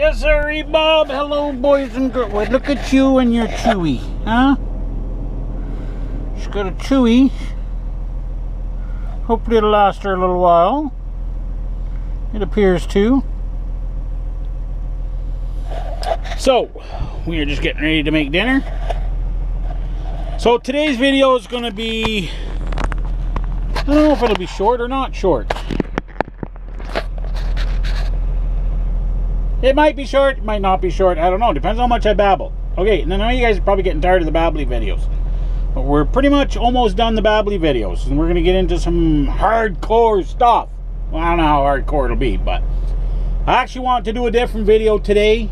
Yes, sir, Bob. Hello, boys and girls. Wait, look at you and your Chewy, huh? She's got a Chewy. Hopefully it'll last her a little while. It appears to. So, we are just getting ready to make dinner. So today's video is going to be, I don't know if it'll be short or not short. It might be short, it might not be short, I don't know. Depends how much I babble. Okay, and I know you guys are probably getting tired of the babbly videos. But we're pretty much almost done the babbly videos. And we're going to get into some hardcore stuff. Well, I don't know how hardcore it'll be, but I actually want to do a different video today.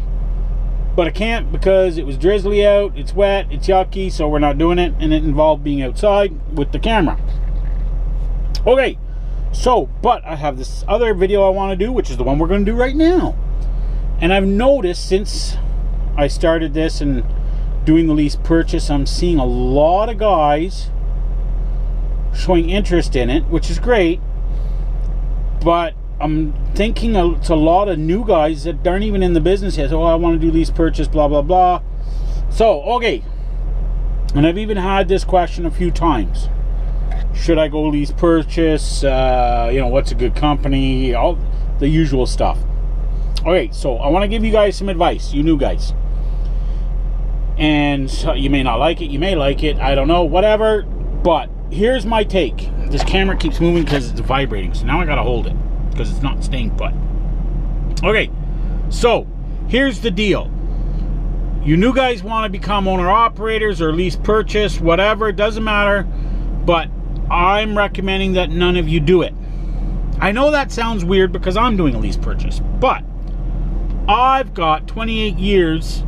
But I can't because it was drizzly out, it's wet, it's yucky, so we're not doing it. And it involved being outside with the camera. Okay, so, but I have this other video I want to do, which is the one we're going to do right now. And I've noticed since I started this and doing the lease purchase, I'm seeing a lot of guys showing interest in it, which is great. But I'm thinking it's a lot of new guys that aren't even in the business yet. So, I want to do lease purchase, blah, blah, blah. So, okay. And I've even had this question a few times. Should I go lease purchase? You know, what's a good company? All the usual stuff. Okay, so I want to give you guys some advice, you new guys. And you may not like it, you may like it, I don't know, whatever. But here's my take. This camera keeps moving because it's vibrating, so now I gotta hold it because it's not staying put. Okay, so here's the deal. You new guys want to become owner-operators or lease purchase, whatever, it doesn't matter. But I'm recommending that none of you do it. I know that sounds weird because I'm doing a lease purchase, but I've got 28 years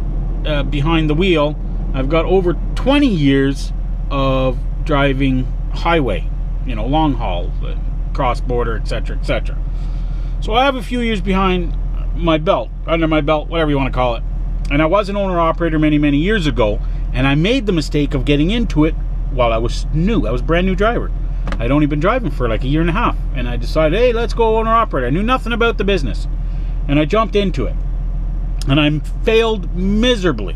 behind the wheel. I've got over 20 years of driving highway, you know, long haul, cross-border, etc., etc. So I have a few years behind my belt, under my belt, whatever you want to call it. And I was an owner-operator many, many years ago, and I made the mistake of getting into it while I was new. I was a brand new driver. I'd only been driving for like a year and a half, and I decided, hey, let's go owner-operator. I knew nothing about the business, and I jumped into it. And I failed miserably.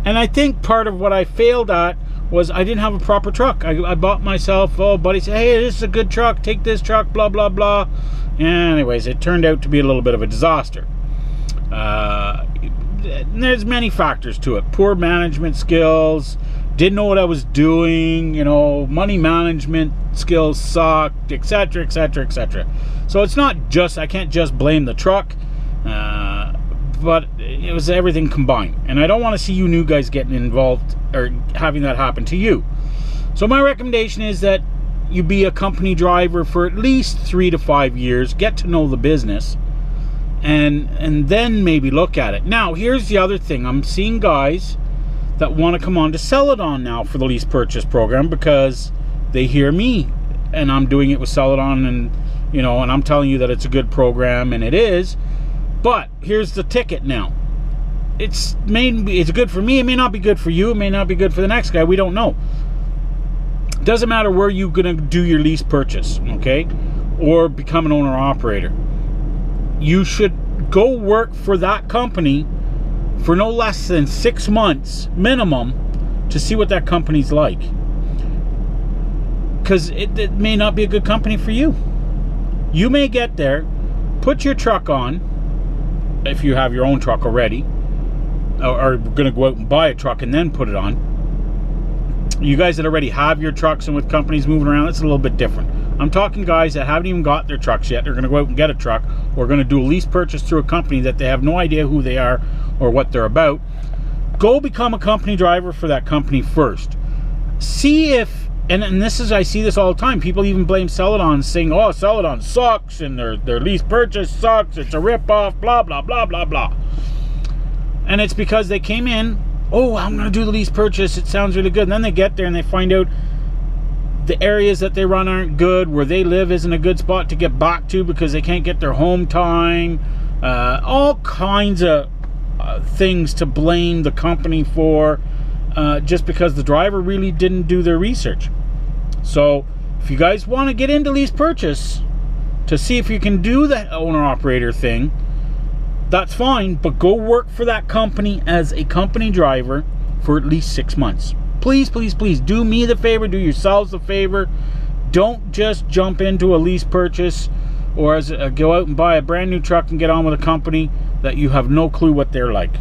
And I think part of what I failed at was I didn't have a proper truck. I bought myself, oh, buddy said, hey, this is a good truck, take this truck, blah, blah, blah. Anyways, it turned out to be a little bit of a disaster. There's many factors to it. Poor management skills, didn't know what I was doing, you know, money management skills sucked, etc., etc., etc. So it's not just, I can't just blame the truck. But it was everything combined. And I don't want to see you new guys getting involved or having that happen to you. So my recommendation is that you be a company driver for at least 3 to 5 years, get to know the business, and then maybe look at it. Now, here's the other thing. I'm seeing guys that want to come on to Celadon now for the lease purchase program because they hear me and I'm doing it with Celadon, and you know, and I'm telling you that it's a good program, and it is. But here's the ticket now. It's good for me. It may not be good for you. It may not be good for the next guy. We don't know. Doesn't matter where you're going to do your lease purchase, okay? Or become an owner-operator. You should go work for that company for no less than 6 months minimum to see what that company's like. Because it may not be a good company for you. You may get there, put your truck on, if you have your own truck already, or going to go out and buy a truck and then put it on. You guys that already have your trucks and with companies moving around, it's a little bit different. I'm talking guys that haven't even got their trucks yet. They're going to go out and get a truck, or going to do a lease purchase through a company that they have no idea who they are or what they're about. Go become a company driver for that company first. See if, and this is, I see this all the time. People even blame Celadon, saying, oh, Celadon sucks, and their lease purchase sucks, it's a rip-off, blah, blah, blah, blah, blah. And it's because they came in, oh, I'm going to do the lease purchase, it sounds really good. And then they get there and they find out the areas that they run aren't good, where they live isn't a good spot to get back to because they can't get their home time. All kinds of things to blame the company for, just because the driver really didn't do their research. So if you guys want to get into lease purchase to see if you can do that owner-operator thing, that's fine, but go work for that company as a company driver for at least 6 months. Please, please, please do me the favor, do yourselves the favor. Don't just jump into a lease purchase or go out and buy a brand new truck and get on with a company that you have no clue what they're like.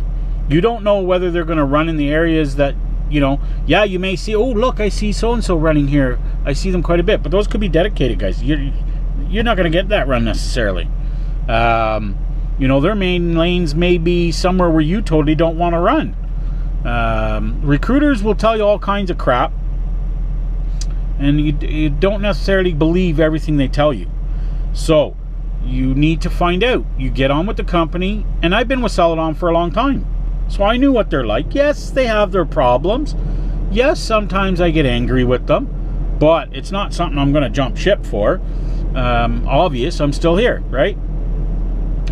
You don't know whether they're going to run in the areas that, you know, yeah, you may see, oh, look, I see so-and-so running here. I see them quite a bit. But those could be dedicated guys. You're not going to get that run necessarily. You know, their main lanes may be somewhere where you totally don't want to run. Recruiters will tell you all kinds of crap. And you don't necessarily believe everything they tell you. So, you need to find out. You get on with the company. And I've been with Celadon for a long time. So I knew what they're like. Yes, they have their problems. Yes, sometimes I get angry with them. But it's not something I'm going to jump ship for. Obvious, I'm still here, right?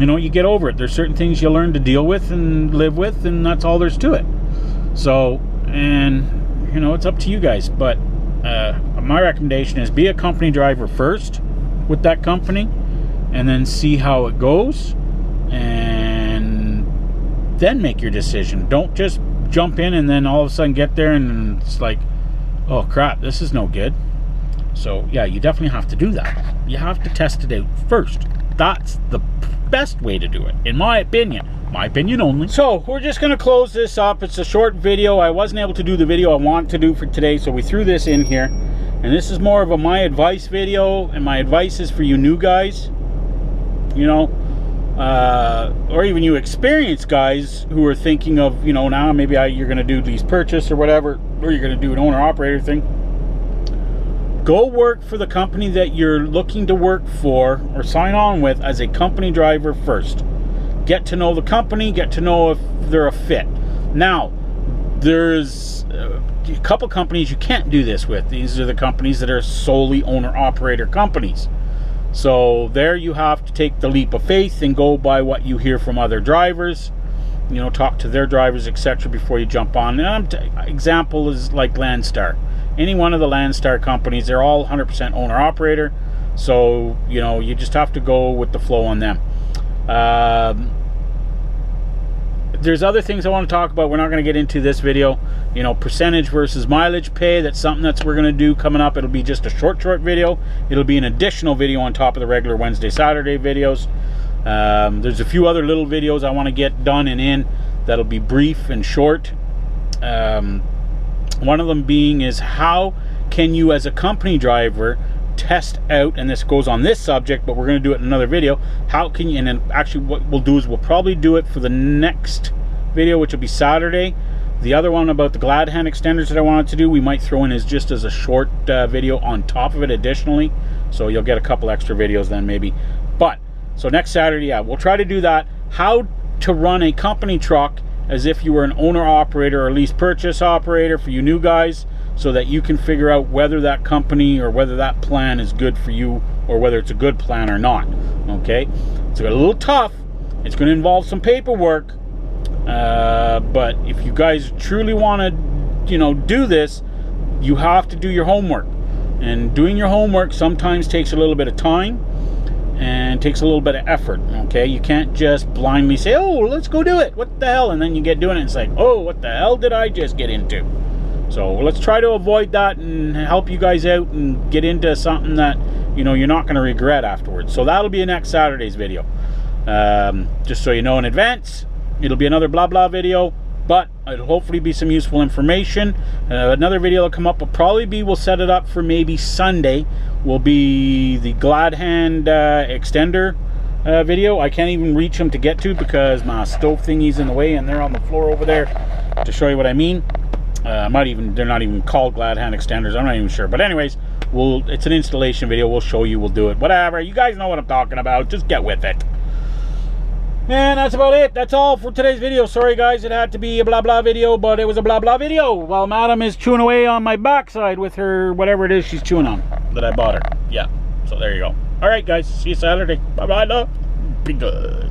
You know, you get over it. There's certain things you learn to deal with and live with. And that's all there's to it. So, and, you know, it's up to you guys. But my recommendation is be a company driver first with that company. And then see how it goes. And then make your decision. Don't just jump in and then all of a sudden get there and it's like, oh crap, this is no good. So yeah, you definitely have to do that. You have to test it out first. That's the best way to do it, in my opinion. My opinion only. So we're just going to close this up. It's a short video. I wasn't able to do the video I wanted to do for today, so we threw this in here. And this is more of a my advice video, and my advice is for you new guys, you know, or even you experienced guys who are thinking of, you know, now maybe you're going to do lease purchase or whatever, or you're going to do an owner-operator thing. Go work for the company that you're looking to work for or sign on with as a company driver first. Get to know the company, get to know if they're a fit. Now, there's a couple companies you can't do this with. These are the companies that are solely owner-operator companies. So there you have to take the leap of faith and go by what you hear from other drivers. You know, talk to their drivers, etc. before you jump on. Example is like Landstar. Any one of the Landstar companies, they're all 100% owner-operator. So, you know, you just have to go with the flow on them. There's other things I want to talk about. We're not going to get into this video. You know, percentage versus mileage pay. That's something we're going to do coming up. It'll be just a short video. It'll be an additional video on top of the regular Wednesday, Saturday videos. There's a few other little videos I want to get done and in that'll be brief and short. One of them being is how can you as a company driver test out, and this goes on this subject, but we're going to do it in another video. How can you, and then actually what we'll do is we'll probably do it for the next video, which will be Saturday. The other one about the glad hand extenders that I wanted to do, we might throw in as just as a short video on top of it additionally. So you'll get a couple extra videos then maybe. But, so next Saturday, yeah, we'll try to do that. How to run a company truck as if you were an owner-operator or lease purchase operator for you new guys, so that you can figure out whether that company or whether that plan is good for you or whether it's a good plan or not. Okay, it's a little tough. It's going to involve some paperwork, but if you guys truly want to, you know, do this, you have to do your homework. And doing your homework sometimes takes a little bit of time and takes a little bit of effort. Okay, you can't just blindly say, oh, let's go do it, what the hell, and then you get doing it and it's like, oh, what the hell did I just get into? So let's try to avoid that and help you guys out and get into something that, you know, you're not going to regret afterwards. So that'll be next Saturday's video. Just so you know in advance, it'll be another blah blah video, but it'll hopefully be some useful information. Another video will come up will probably be, we'll set it up for maybe Sunday, will be the glad hand extender video. I can't even reach them to get to because my stove thingy's in the way and they're on the floor over there to show you what I mean. They're not even called glad hand extenders, I'm not even sure, but anyways, it's an installation video. We'll show you, we'll do it, whatever. You guys know what I'm talking about, just get with it. And that's about it. That's all for today's video. Sorry guys, it had to be a blah blah video, but it was a blah blah video while Madam is chewing away on my backside with her whatever it is she's chewing on that I bought her. Yeah, so there you go. All right guys, see you Saturday. Bye bye. Be good.